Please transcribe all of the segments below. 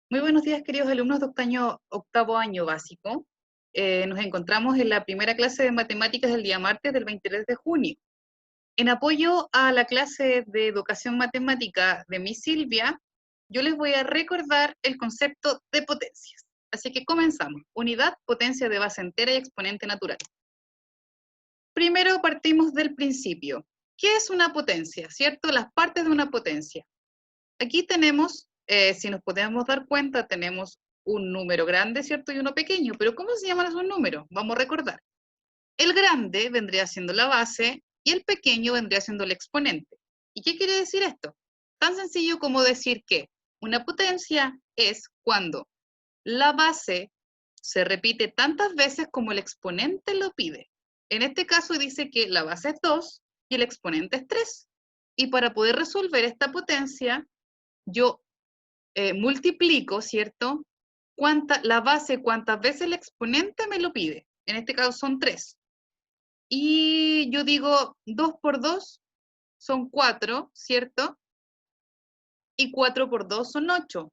Muy buenos días, queridos alumnos de octavo año básico. Nos encontramos en la primera clase de matemáticas del día martes del 23 de junio. En apoyo a la clase de educación matemática de mi Silvia, yo les voy a recordar el concepto de potencias. Así que comenzamos. Unidad, potencia de base entera y exponente natural. Primero partimos del principio. ¿Qué es una potencia? ¿Cierto? Las partes de una potencia. Aquí tenemos, si nos podemos dar cuenta, tenemos un número grande, ¿cierto? Y uno pequeño. Pero ¿cómo se llaman esos números? Vamos a recordar. El grande vendría siendo la base y el pequeño vendría siendo el exponente. ¿Y qué quiere decir esto? Tan sencillo como decir que una potencia es cuando la base se repite tantas veces como el exponente lo pide. En este caso dice que la base es 2 y el exponente es 3. Y para poder resolver esta potencia, yo multiplico, ¿cierto? La base, cuántas veces el exponente me lo pide. En este caso son 3. Y yo digo 2 por 2 son 4, ¿cierto? Y 4 por 2 son 8.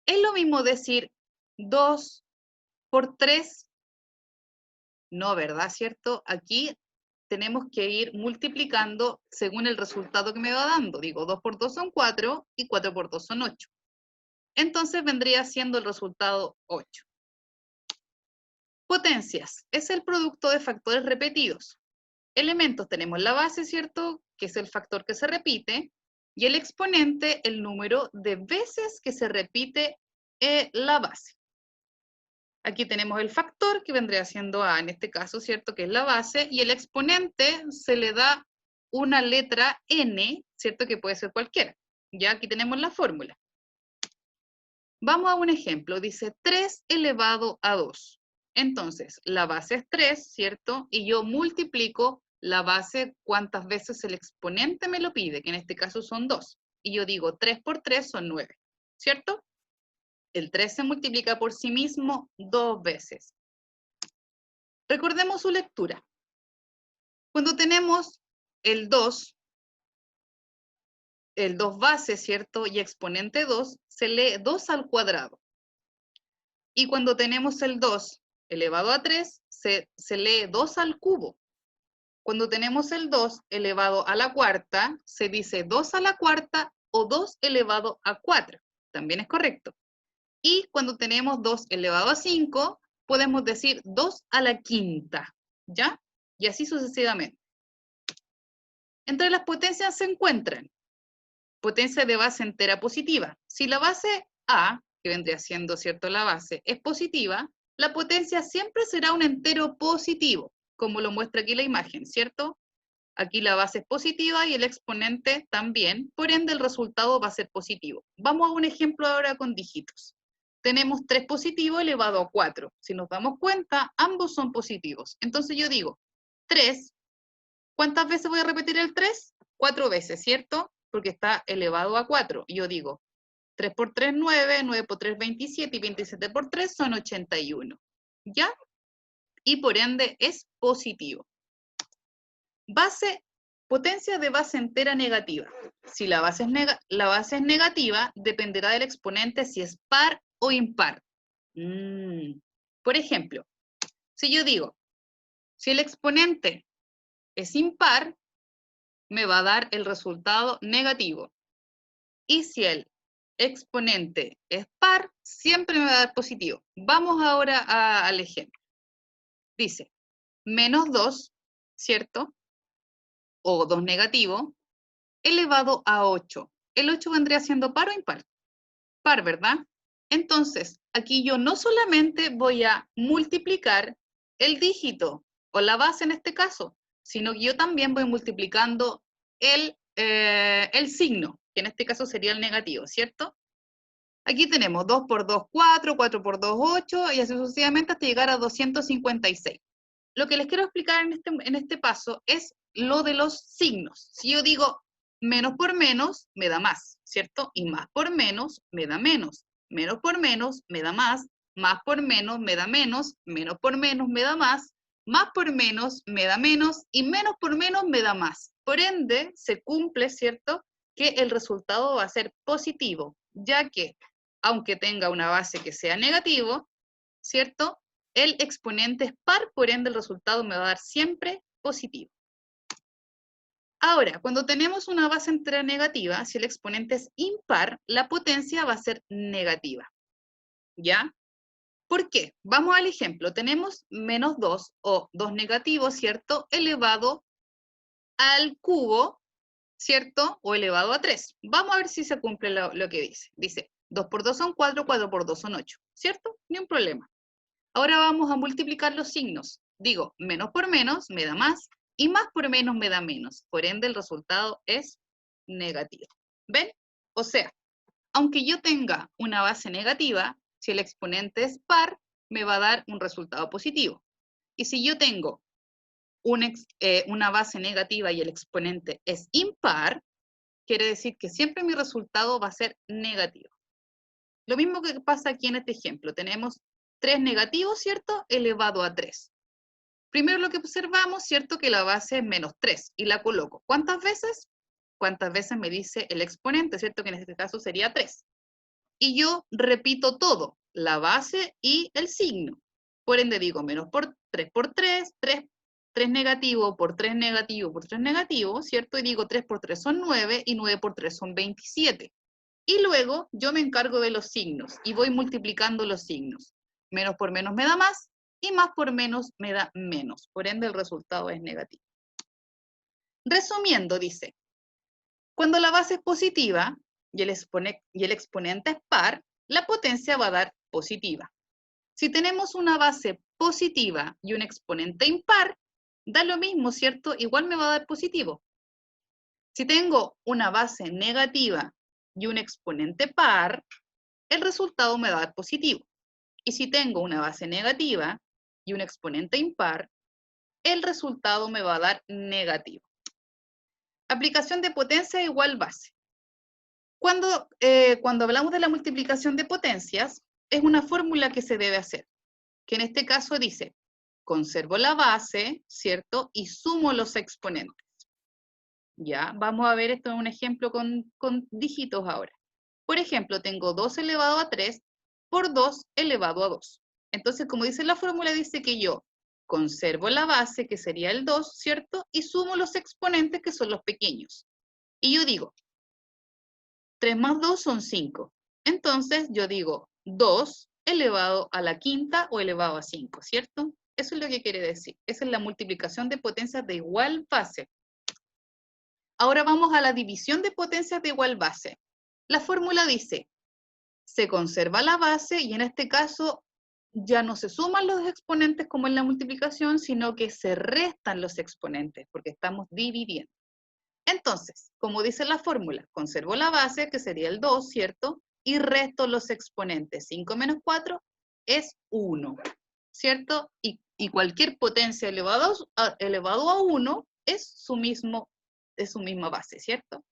¿Es lo mismo decir 2 por 3? No, ¿verdad? ¿Cierto? Aquí tenemos que ir multiplicando según el resultado que me va dando. Digo, 2 por 2 son 4 y 4 por 2 son 8. Entonces vendría siendo el resultado 8. Potencias. Es el producto de factores repetidos. Elementos tenemos la base, ¿cierto? Que es el factor que se repite. Y el exponente, el número de veces que se repite la base. Aquí tenemos el factor, que vendría siendo A en este caso, ¿cierto? Que es la base. Y el exponente se le da una letra N, ¿cierto? Que puede ser cualquiera. Ya aquí tenemos la fórmula. Vamos a un ejemplo. Dice 3 elevado a 2. Entonces, la base es 3, ¿cierto? Y yo multiplico la base cuántas veces el exponente me lo pide, que en este caso son 2. Y yo digo 3 por 3 son 9, ¿cierto? El 3 se multiplica por sí mismo 2 veces. Recordemos su lectura. Cuando tenemos el 2 base, ¿cierto? Y exponente 2, se lee 2 al cuadrado. Y cuando tenemos el 2 elevado a 3, se lee 2 al cubo. Cuando tenemos el 2 elevado a la cuarta, se dice 2 a la cuarta o 2 elevado a 4. También es correcto. Y cuando tenemos 2 elevado a 5, podemos decir 2 a la quinta. ¿Ya? Y así sucesivamente. Entre las potencias se encuentran potencia de base entera positiva. Si la base A, que vendría siendo, ¿cierto?, la base, es positiva, la potencia siempre será un entero positivo, como lo muestra aquí la imagen, ¿cierto? Aquí la base es positiva y el exponente también, por ende el resultado va a ser positivo. Vamos a un ejemplo ahora con dígitos. Tenemos 3 positivo elevado a 4. Si nos damos cuenta, ambos son positivos. Entonces yo digo, 3, ¿cuántas veces voy a repetir el 3? 4 veces, ¿cierto? Porque está elevado a 4. Y yo digo, 3 por 3, 9, 9 por 3, 27, y 27 por 3 son 81. ¿Ya? Y por ende es positivo. Base, potencia de base entera negativa. Si la base es negativa, dependerá del exponente si es par o impar. Por ejemplo, si yo digo, si el exponente es impar, me va a dar el resultado negativo. Y si el exponente es par, siempre me va a dar positivo. Vamos ahora al ejemplo. Dice, menos 2, ¿cierto? O 2 negativo, elevado a 8. El 8 vendría siendo par o impar. Par, ¿verdad? Entonces, aquí yo no solamente voy a multiplicar el dígito, o la base en este caso, sino que yo también voy multiplicando el signo, que en este caso sería el negativo, ¿cierto? Aquí tenemos 2 por 2, 4, 4 por 2, 8, y así sucesivamente hasta llegar a 256. Lo que les quiero explicar en este paso es lo de los signos. Si yo digo menos por menos, me da más, ¿cierto? Y más por menos, me da menos. Menos por menos, me da más por menos, me da menos por menos, me da más por menos, me da menos, y menos por menos, me da más. Por ende, se cumple, ¿cierto?, que el resultado va a ser positivo, ya que aunque tenga una base que sea negativo, ¿cierto? El exponente es par, por ende el resultado me va a dar siempre positivo. Ahora, cuando tenemos una base entera negativa, si el exponente es impar, la potencia va a ser negativa. ¿Ya? ¿Por qué? Vamos al ejemplo. Tenemos menos 2 o 2 negativo, ¿cierto? Elevado al cubo, ¿cierto? O elevado a 3. Vamos a ver si se cumple lo que dice. Dice, 2 por 2 son 4, 4 por 2 son 8, ¿cierto? Ni un problema. Ahora vamos a multiplicar los signos. Digo, menos por menos me da más y más por menos me da menos. Por ende, el resultado es negativo. ¿Ven? O sea, aunque yo tenga una base negativa, si el exponente es par, me va a dar un resultado positivo. Y si yo tengo una base negativa y el exponente es impar, quiere decir que siempre mi resultado va a ser negativo. Lo mismo que pasa aquí en este ejemplo. Tenemos 3 negativos, ¿cierto? Elevado a 3. Primero lo que observamos, ¿cierto? Que la base es menos 3 y la coloco. ¿Cuántas veces? ¿Cuántas veces me dice el exponente, ¿cierto? Que en este caso sería 3. Y yo repito todo, la base y el signo. Por ende digo menos por 3 por 3, 3 negativo por 3 negativo por 3 negativo, ¿cierto? Y digo 3 por 3 son 9 y 9 por 3 son 27. Y luego yo me encargo de los signos y voy multiplicando los signos. Menos por menos me da más y más por menos me da menos. Por ende el resultado es negativo. Resumiendo, dice, cuando la base es positiva y el exponente es par, la potencia va a dar positiva. Si tenemos una base positiva y un exponente impar, da lo mismo, ¿cierto? Igual me va a dar positivo. Si tengo una base negativa y un exponente par, el resultado me va a dar positivo. Y si tengo una base negativa y un exponente impar, el resultado me va a dar negativo. Aplicación de potencia igual base. Cuando hablamos de la multiplicación de potencias, es una fórmula que se debe hacer, que en este caso dice, conservo la base, ¿cierto? Y sumo los exponentes. Ya, vamos a ver esto en un ejemplo con dígitos ahora. Por ejemplo, tengo 2 elevado a 3 por 2 elevado a 2. Entonces, como dice la fórmula, dice que yo conservo la base, que sería el 2, ¿cierto? Y sumo los exponentes, que son los pequeños. Y yo digo, 3 más 2 son 5. Entonces, yo digo 2 elevado a la quinta o elevado a 5, ¿cierto? Eso es lo que quiere decir. Esa es la multiplicación de potencias de igual base. Ahora vamos a la división de potencias de igual base. La fórmula dice, se conserva la base y en este caso ya no se suman los exponentes como en la multiplicación, sino que se restan los exponentes porque estamos dividiendo. Entonces, como dice la fórmula, conservo la base, que sería el 2, ¿cierto? Y resto los exponentes. 5 menos 4 es 1, ¿cierto? Y cualquier potencia elevado a 1 es su misma base, ¿cierto?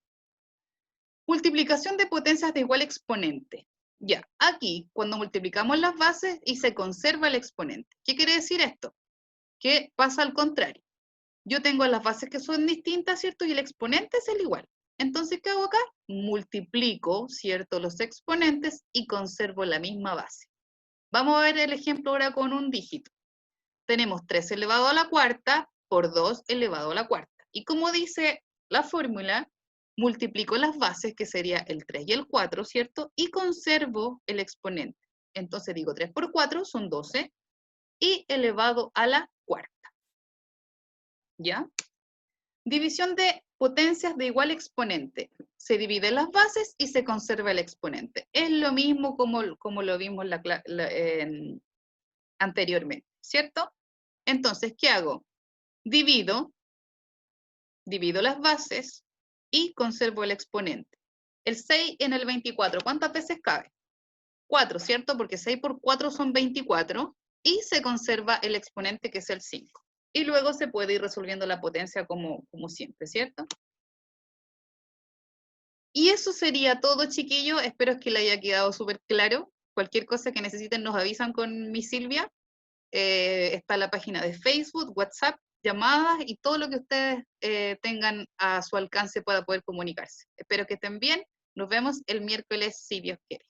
Multiplicación de potencias de igual exponente. Ya, aquí, cuando multiplicamos las bases y se conserva el exponente. ¿Qué quiere decir esto? Que pasa al contrario. Yo tengo las bases que son distintas, ¿cierto? Y el exponente es el igual. Entonces, ¿qué hago acá? Multiplico, ¿cierto? Los exponentes y conservo la misma base. Vamos a ver el ejemplo ahora con un dígito. Tenemos 3 elevado a la cuarta por 2 elevado a la cuarta. Y como dice la fórmula, multiplico las bases, que sería el 3 y el 4, ¿cierto? Y conservo el exponente. Entonces digo 3 por 4 son 12 y elevado a la cuarta. ¿Ya? División de potencias de igual exponente. Se dividen las bases y se conserva el exponente. Es lo mismo como lo vimos anteriormente, ¿cierto? Entonces, ¿qué hago? Divido las bases y conservo el exponente. El 6 en el 24, ¿cuántas veces cabe? 4, ¿cierto? Porque 6 por 4 son 24 y se conserva el exponente, que es el 5. Y luego se puede ir resolviendo la potencia como siempre, ¿cierto? Y eso sería todo, chiquillos. Espero que les haya quedado súper claro. Cualquier cosa que necesiten nos avisan con mi Silvia. Está la página de Facebook, WhatsApp, llamadas y todo lo que ustedes tengan a su alcance para poder comunicarse. Espero que estén bien. Nos vemos el miércoles, si Dios quiere.